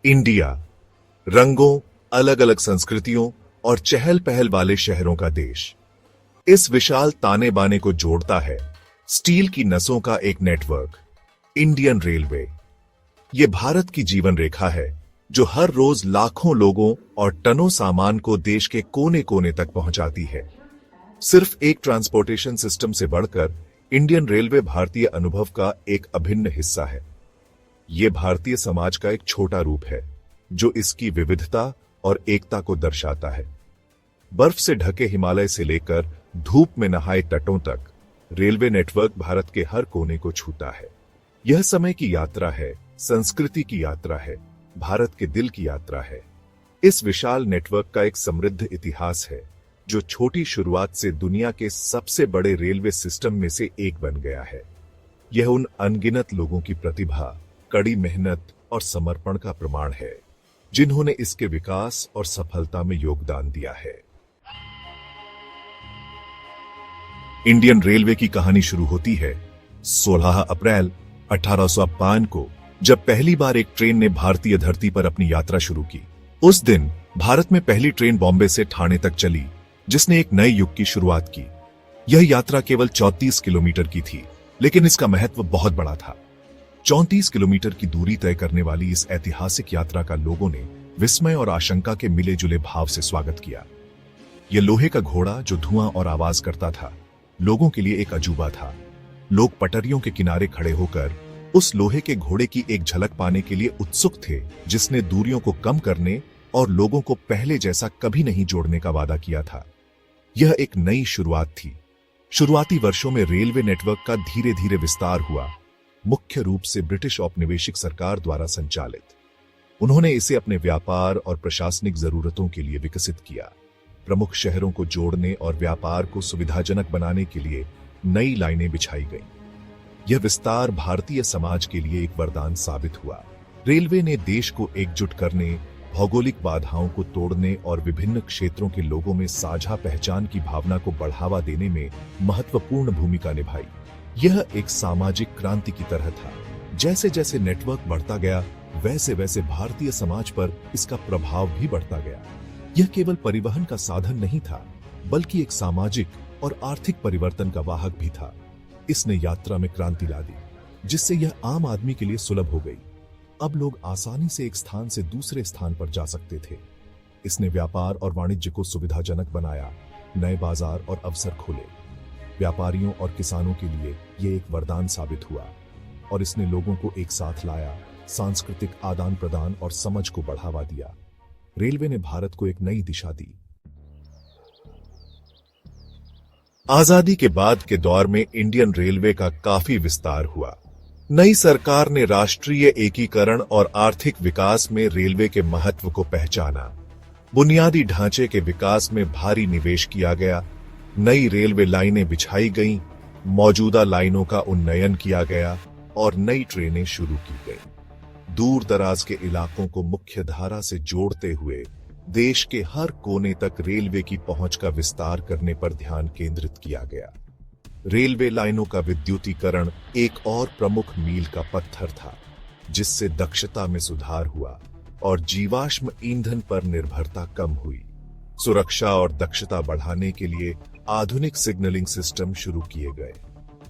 India रंगों, अलग अलग संस्कृतियों और चहल पहल वाले शहरों का देश। इस विशाल ताने बाने को जोड़ता है स्टील की नसों का एक नेटवर्क, इंडियन रेलवे। यह भारत की जीवन रेखा है जो हर रोज लाखों लोगों और टनों सामान को देश के कोने कोने तक पहुंचाती है। सिर्फ एक ट्रांसपोर्टेशन सिस्टम से बढ़कर इंडियन रेलवे भारतीय अनुभव का एक अभिन्न हिस्सा है। यह भारतीय समाज का एक छोटा रूप है जो इसकी विविधता और एकता को दर्शाता है। बर्फ से ढके हिमालय से लेकर धूप में नहाए तटों तक रेलवे नेटवर्क भारत के हर कोने को छूता है। यह समय की यात्रा है, संस्कृति की यात्रा है, भारत के दिल की यात्रा है। इस विशाल नेटवर्क का एक समृद्ध इतिहास है जो छोटी शुरुआत से दुनिया के सबसे बड़े रेलवे सिस्टम में से एक बन गया है। यह उन अनगिनत लोगों की प्रतिभा, कड़ी मेहनत और समर्पण का प्रमाण है जिन्होंने इसके विकास और सफलता में योगदान दिया है। इंडियन रेलवे की कहानी शुरू होती है 16 अप्रैल 1852 को, जब पहली बार एक ट्रेन ने भारतीय धरती पर अपनी यात्रा शुरू की। उस दिन भारत में पहली ट्रेन बॉम्बे से ठाणे तक चली, जिसने एक नए युग की शुरुआत की। यह यात्रा केवल 34 किलोमीटर की थी, लेकिन इसका महत्व बहुत बड़ा था। 34 किलोमीटर की दूरी तय करने वाली इस ऐतिहासिक यात्रा का लोगों ने विस्मय और आशंका के मिले जुले भाव से स्वागत किया। यह लोहे का घोड़ा जो धुआं और आवाज करता था, लोगों के लिए एक अजूबा था। लोग पटरियों के किनारे खड़े होकर उस लोहे के घोड़े की एक झलक पाने के लिए उत्सुक थे, जिसने दूरियों को कम करने और लोगों को पहले जैसा कभी नहीं जोड़ने का वादा किया था। यह एक नई शुरुआत थी। शुरुआती वर्षों में रेलवे नेटवर्क का धीरे धीरे विस्तार हुआ, मुख्य रूप से ब्रिटिश औपनिवेशिक सरकार द्वारा संचालित। उन्होंने इसे अपने व्यापार और प्रशासनिक जरूरतों के लिए विकसित किया। प्रमुख शहरों को जोड़ने और व्यापार को सुविधाजनक बनाने के लिए नई लाइनें बिछाई गईं। यह विस्तार भारतीय समाज के लिए एक वरदान साबित हुआ। रेलवे ने देश को एकजुट करने, भौगोलिक बाधाओं को तोड़ने और विभिन्न क्षेत्रों के लोगों में साझा पहचान की भावना को बढ़ावा देने में महत्वपूर्ण भूमिका निभाई। यह एक सामाजिक क्रांति की तरह था। जैसे जैसे नेटवर्क बढ़ता गया, वैसे वैसे भारतीय समाज पर इसका प्रभाव भी बढ़ता गया। यह केवल परिवहन का साधन नहीं था, बल्कि एक सामाजिक और आर्थिक परिवर्तन का वाहक भी था। इसने यात्रा में क्रांति ला दी, जिससे यह आम आदमी के लिए सुलभ हो गई। अब लोग आसानी से एक स्थान से दूसरे स्थान पर जा सकते थे। इसने व्यापार और वाणिज्य को सुविधाजनक बनाया, नए बाजार और अवसर खोले। व्यापारियों और किसानों के लिए यह एक वरदान साबित हुआ और इसने लोगों को एक साथ लाया, सांस्कृतिक आदान प्रदान और समझ को बढ़ावा दिया। रेलवे ने भारत को एक नई दिशा दी। आजादी के बाद के दौर में इंडियन रेलवे का काफी विस्तार हुआ। नई सरकार ने राष्ट्रीय एकीकरण और आर्थिक विकास में रेलवे के महत्व को पहचाना। बुनियादी ढांचे के विकास में भारी निवेश किया गया, नई रेलवे लाइनें बिछाई गईं, मौजूदा लाइनों का उन्नयन किया गया और नई ट्रेनें शुरू की गईं। दूर दराज के इलाकों को मुख्य धारा से जोड़ते हुए देश के हर कोने तक रेलवे की पहुंच का विस्तार करने पर ध्यान केंद्रित किया गया। रेलवे लाइनों का विद्युतीकरण एक और प्रमुख मील का पत्थर था, जिससे दक्षता में सुधार हुआ और जीवाश्म ईंधन पर निर्भरता कम हुई। सुरक्षा और दक्षता बढ़ाने के लिए आधुनिक सिग्नलिंग सिस्टम शुरू किए गए।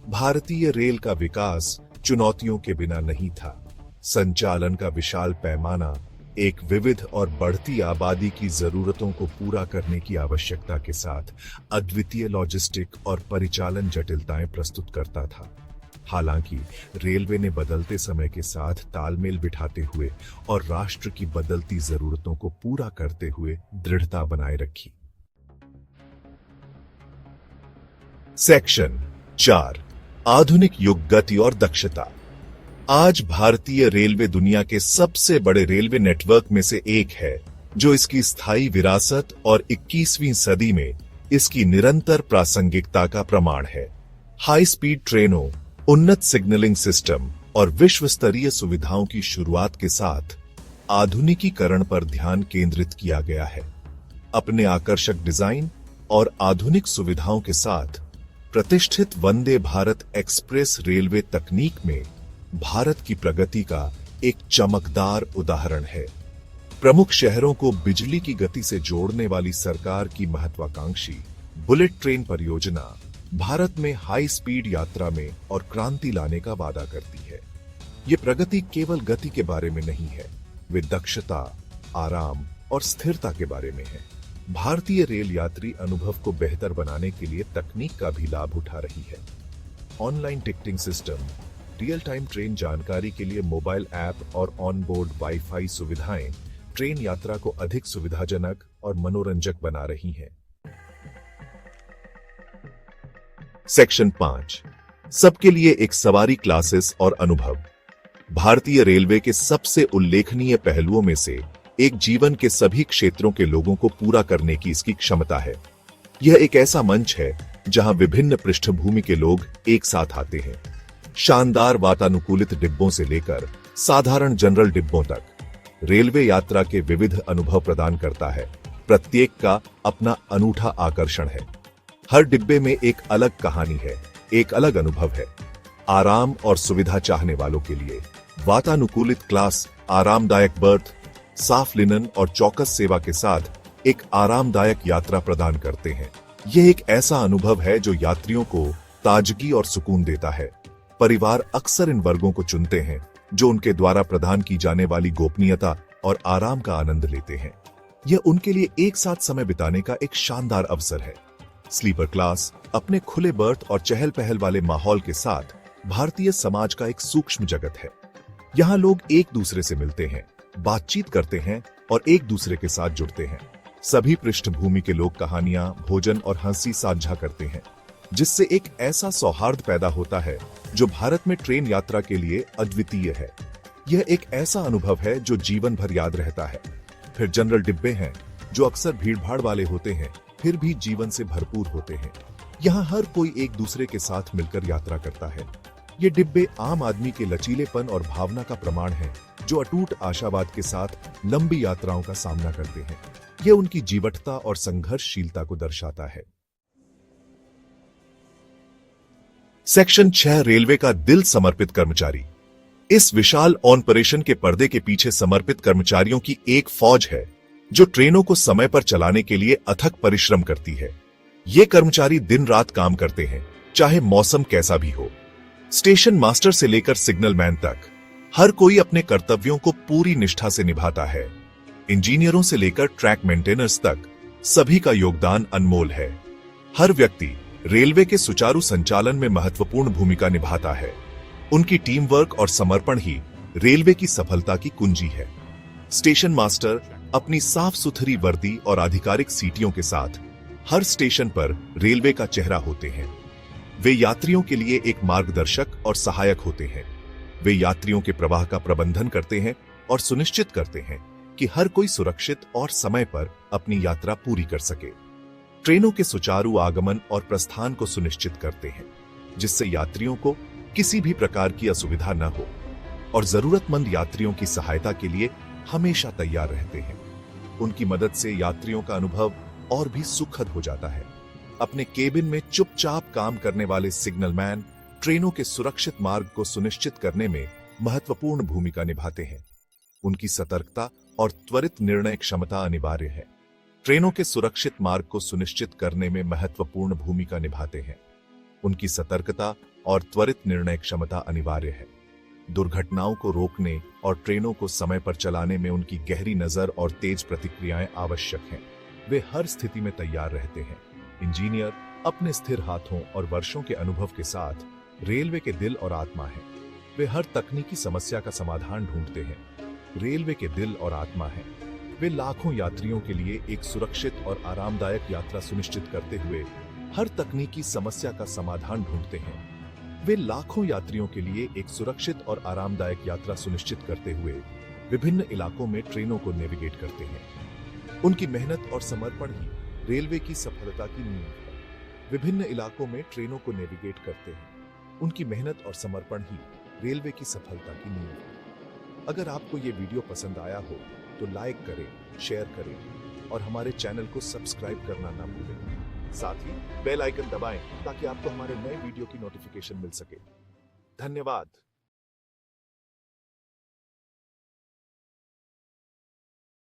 भारतीय रेल का विकास चुनौतियों के बिना नहीं था। संचालन का विशाल पैमाना, एक विविध और बढ़ती आबादी की जरूरतों को पूरा करने की आवश्यकता के साथ अद्वितीय लॉजिस्टिक और परिचालन जटिलताएं प्रस्तुत करता था। हालांकि रेलवे ने बदलते समय के साथ तालमेल बिठाते हुए और राष्ट्र की बदलती जरूरतों को पूरा करते हुए दृढ़ता बनाए रखी। सेक्शन 4, आधुनिक युग, गति और दक्षता। आज भारतीय रेलवे दुनिया के सबसे बड़े रेलवे नेटवर्क में से एक है, जो इसकी स्थायी विरासत और 21वीं सदी में इसकी निरंतर प्रासंगिकता का प्रमाण है। हाई स्पीड ट्रेनों, उन्नत सिग्नलिंग सिस्टम और विश्व स्तरीय सुविधाओं की शुरुआत के साथ आधुनिकीकरण पर ध्यान केंद्रित किया गया है। अपने आकर्षक डिजाइन और आधुनिक सुविधाओं के साथ प्रतिष्ठित वंदे भारत एक्सप्रेस रेलवे तकनीक में भारत की प्रगति का एक चमकदार उदाहरण है। प्रमुख शहरों को बिजली की गति से जोड़ने वाली सरकार की महत्वाकांक्षी बुलेट ट्रेन परियोजना भारत में हाई स्पीड यात्रा में और क्रांति लाने का वादा करती है। ये प्रगति केवल गति के बारे में नहीं है, वे दक्षता, आराम और स्थिरता के बारे में है। भारतीय रेल यात्री अनुभव को बेहतर बनाने के लिए तकनीक का भी लाभ उठा रही है। Online ticketing system, real time train जानकारी के लिए मोबाइल ऐप और ऑन बोर्ड वाईफाई सुविधाएं ट्रेन यात्रा को अधिक सुविधाजनक और मनोरंजक बना रही हैं। सेक्शन 5, सबके लिए एक सवारी क्लासेस और अनुभव। भारतीय रेलवे के सबसे उल्लेखनीय पहलुओं में से एक जीवन के सभी क्षेत्रों के लोगों को पूरा करने की इसकी क्षमता है। यह एक ऐसा मंच है जहां विभिन्न पृष्ठभूमि के लोग एक साथ आते हैं। शानदार वातानुकूलित डिब्बों से लेकर साधारण जनरल डिब्बों तक रेलवे यात्रा के विविध अनुभव प्रदान करता है। प्रत्येक का अपना अनूठा आकर्षण है। हर डिब्बे में एक अलग कहानी है, एक अलग अनुभव है। आराम और सुविधा चाहने वालों के लिए वातानुकूलित क्लास आरामदायक बर्थ, साफ लिनन और चौकस सेवा के साथ एक आरामदायक यात्रा प्रदान करते हैं। यह एक ऐसा अनुभव है जो यात्रियों को ताजगी और सुकून देता है। परिवार अक्सर इन वर्गों को चुनते हैं जो उनके द्वारा प्रदान की जाने वाली गोपनीयता और आराम का आनंद लेते हैं। यह उनके लिए एक साथ समय बिताने का एक शानदार अवसर है। स्लीपर क्लास अपने खुले बर्थ और चहल पहल वाले माहौल के साथ भारतीय समाज का एक सूक्ष्म जगत है। यहाँ लोग एक दूसरे से मिलते हैं, बातचीत करते हैं और एक दूसरे के साथ जुड़ते हैं। सभी पृष्ठभूमि के लोग कहानियां, भोजन और हंसी साझा करते हैं, जिससे एक ऐसा सौहार्द पैदा होता है जो भारत में ट्रेन यात्रा के लिए अद्वितीय है। यह एक ऐसा अनुभव है जो जीवन भर याद रहता है। फिर जनरल डिब्बे हैं जो अक्सर भीड़भाड़ वाले होते हैं, फिर भी जीवन से भरपूर होते हैं। यहाँ हर कोई एक दूसरे के साथ मिलकर यात्रा करता है। ये डिब्बे आम आदमी के लचीलेपन और भावना का प्रमाण है, जो अटूट आशावाद के साथ लंबी यात्राओं का सामना करते हैं। यह उनकी जीवटता और संघर्षशीलता को दर्शाता है। सेक्शन 6, रेलवे का दिल समर्पित कर्मचारी। इस विशाल ऑपरेशन के पर्दे के पीछे समर्पित कर्मचारियों की एक फौज है जो ट्रेनों को समय पर चलाने के लिए अथक परिश्रम करती है। ये कर्मचारी दिन रात काम करते हैं, चाहे मौसम कैसा भी हो। स्टेशन मास्टर से लेकर सिग्नल मैन तक हर कोई अपने कर्तव्यों को पूरी निष्ठा से निभाता है। इंजीनियरों से लेकर ट्रैक मेंटेनर्स तक सभी का योगदान अनमोल है। हर व्यक्ति रेलवे के सुचारू संचालन में महत्वपूर्ण भूमिका निभाता है। उनकी टीम वर्क और समर्पण ही रेलवे की सफलता की कुंजी है। स्टेशन मास्टर अपनी साफ सुथरी वर्दी और आधिकारिक सीटियों के साथ हर स्टेशन पर रेलवे का चेहरा होते हैं। वे यात्रियों के लिए एक मार्गदर्शक और सहायक होते हैं। वे यात्रियों के प्रवाह का प्रबंधन करते हैं और सुनिश्चित करते हैं कि हर कोई सुरक्षित और समय पर अपनी यात्रा पूरी कर सके। ट्रेनों के सुचारू आगमन और प्रस्थान को सुनिश्चित करते हैं, जिससे यात्रियों को किसी भी प्रकार की असुविधा न हो, और जरूरतमंद यात्रियों की सहायता के लिए हमेशा तैयार रहते हैं। उनकी मदद से यात्रियों का अनुभव और भी सुखद हो जाता है। अपने केबिन में चुपचाप काम करने वाले सिग्नल मैन ट्रेनों के सुरक्षित मार्ग को सुनिश्चित करने में महत्वपूर्ण भूमिका निभाते हैं। उनकी सतर्कता और त्वरित निर्णय क्षमता अनिवार्य है। ट्रेनों के सुरक्षित मार्ग को सुनिश्चित करने में महत्वपूर्ण भूमिका निभाते हैं। उनकी सतर्कता और त्वरित निर्णय क्षमता अनिवार्य है। दुर्घटनाओं को रोकने और ट्रेनों को समय पर चलाने में उनकी गहरी नजर और तेज प्रतिक्रियाएं आवश्यक हैं। वे हर स्थिति में तैयार रहते हैं। इंजीनियर अपने स्थिर हाथों और वर्षों के अनुभव के साथ रेलवे के दिल और आत्मा हैं। वे हर तकनीकी समस्या का समाधान ढूंढते हैं। रेलवे के दिल और आत्मा हैं। वे लाखों यात्रियों के लिए एक सुरक्षित और आरामदायक यात्रा सुनिश्चित करते हुए हर तकनीकी समस्या का समाधान ढूंढते हैं। वे लाखों यात्रियों के लिए एक सुरक्षित और आरामदायक यात्रा सुनिश्चित करते हुए विभिन्न इलाकों में ट्रेनों को नेविगेट करते हैं। उनकी मेहनत और समर्पण ही रेलवे की सफलता की नींव है। विभिन्न इलाकों में ट्रेनों को नेविगेट करते हैं। उनकी मेहनत और समर्पण ही रेलवे की सफलता की नींव है। अगर आपको ये वीडियो पसंद आया हो तो लाइक करें, शेयर करें और हमारे चैनल को सब्सक्राइब करना ना भूलें। साथ ही बेल आइकन दबाएं ताकि आपको हमारे नए वीडियो की नोटिफिकेशन मिल सके। धन्यवाद।